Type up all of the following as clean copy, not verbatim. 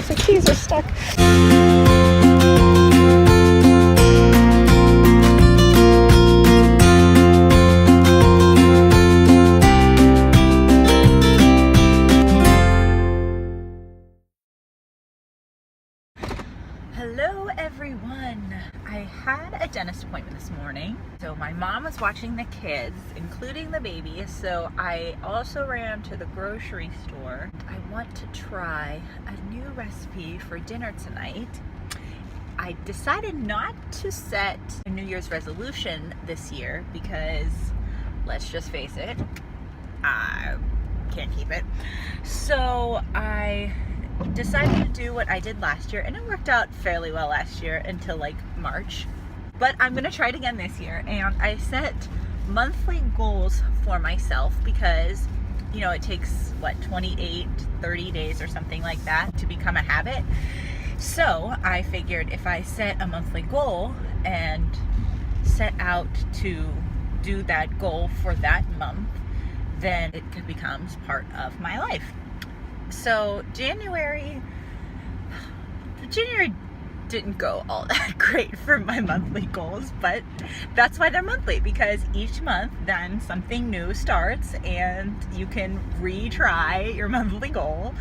because her keys are stuck. Hello everyone! I had a dentist appointment this morning, so my mom was watching the kids, including the baby, so I also ran to the grocery store. I want to try a new recipe for dinner tonight. I decided not to set a New Year's resolution this year because, let's just face it, I can't keep it. So I decided to do what I did last year, and it worked out fairly well last year until like March, but I'm gonna try it again this year. And I set monthly goals for myself because, you know, it takes what, 28 30 days or something like that to become a habit. So I figured if I set a monthly goal and set out to do that goal for that month, then it becomes part of my life. So January didn't go all that great for my monthly goals, but that's why they're monthly, because each month then something new starts and you can retry your monthly goal.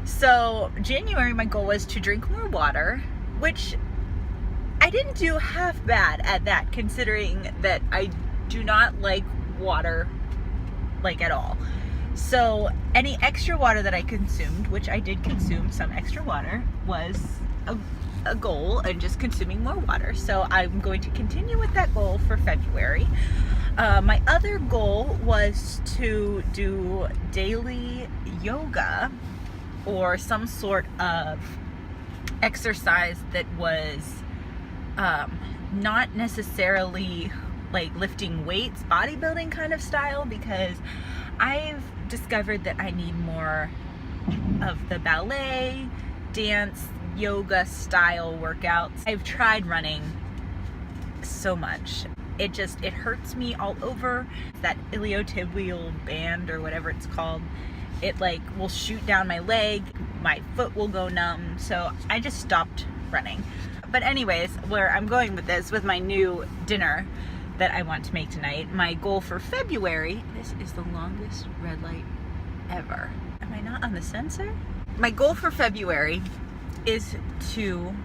So January, my goal was to drink more water, which I didn't do half bad at that, considering that I do not like water like at all. So any extra water that I consumed, which I did consume some extra water, was a goal, and just consuming more water. So I'm going to continue with that goal for February. My other goal was to do daily yoga or some sort of exercise that was not necessarily like lifting weights, bodybuilding kind of style, because I've discovered that I need more of the ballet, dance, yoga style workouts. I've tried running so much. It hurts me all over. That iliotibial band or whatever it's called, it like will shoot down my leg, my foot will go numb, so I just stopped running. But anyways, where I'm going with this, with my new dinner that I want to make tonight, my goal for February, this is the longest red light ever. Am I not on the sensor? My goal for February is to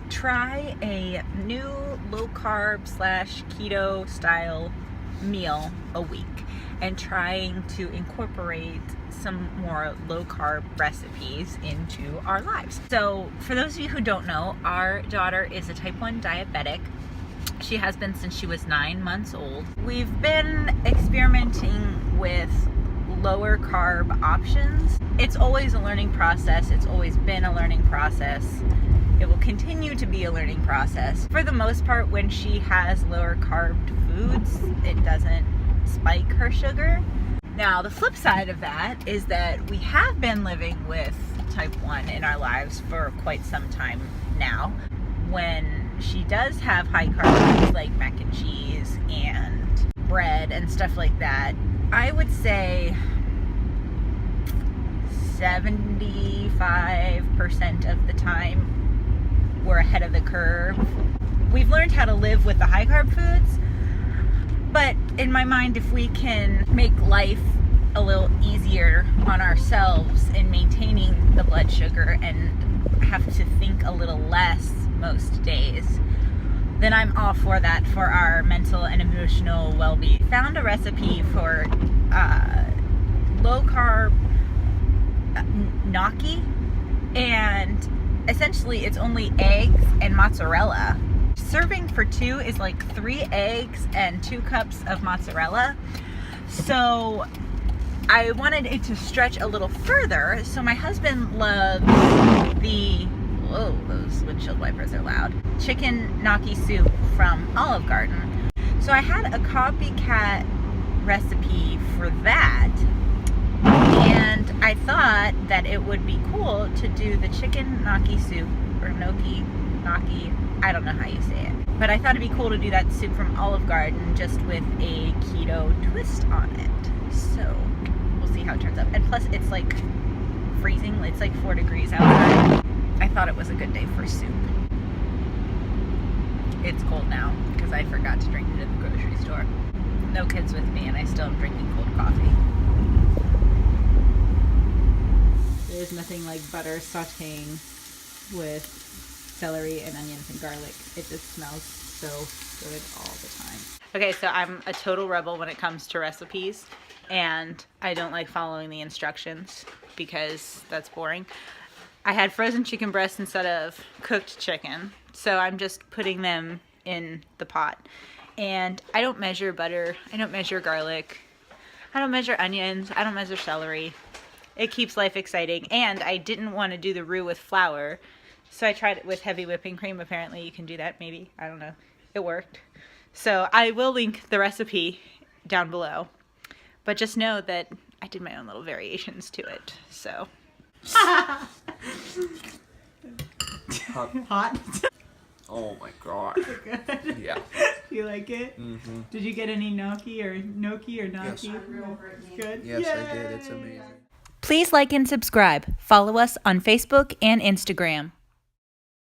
try a new low carb / keto style meal a week, and trying to incorporate some more low carb recipes into our lives. So for those of you who don't know, our daughter is a type 1 diabetic. She has been since she was 9 months old. We've been experimenting with lower carb options. It's always a learning process. It's always been a learning process. It will continue to be a learning process. For the most part, when she has lower carb foods, it doesn't spike her sugar. Now, the flip side of that is that we have been living with type 1 in our lives for quite some time now. When she does have high carbs like mac and cheese and bread and stuff like that, I would say 75% of the time we're ahead of the curve. We've learned how to live with the high carb foods, but in my mind, if we can make life a little easier on ourselves in maintaining the blood sugar and have to think a little less most days, then I'm all for that, for our mental and emotional well-being. Found a recipe for low carb gnocchi, and essentially it's only eggs and mozzarella. Serving for 2 is like 3 eggs and 2 cups of mozzarella. So I wanted it to stretch a little further. So my husband loves the, whoa, those windshield wipers are loud, chicken gnocchi soup from Olive Garden. So I had a copycat recipe for that, and I thought that it would be cool to do the chicken gnocchi soup, or gnocchi, I don't know how you say it, but I thought it'd be cool to do that soup from Olive Garden just with a keto twist on it. So we'll see how it turns out. And plus it's like freezing. It's like 4 degrees outside. I thought it was a good day for soup. It's cold now because I forgot to drink it at the grocery store. No kids with me, and I still am drinking cold coffee. There's nothing like butter sauteing with celery and onions and garlic. It just smells so good all the time. Okay, so I'm a total rebel when it comes to recipes, and I don't like following the instructions because that's boring. I had frozen chicken breasts instead of cooked chicken, so I'm just putting them in the pot. And I don't measure butter, I don't measure garlic, I don't measure onions, I don't measure celery. It keeps life exciting, and I didn't want to do the roux with flour, so I tried it with heavy whipping cream. Apparently you can do that, maybe, I don't know. It worked. So I will link the recipe down below, but just know that I did my own little variations to it, so. Hot? Oh my god. Is it good? Yeah. Do you like it? Mm-hmm. Did you get any gnocchi or gnocchi? Yes. Good? Yes, Yay! I did. It's amazing. Please like and subscribe. Follow us on Facebook and Instagram.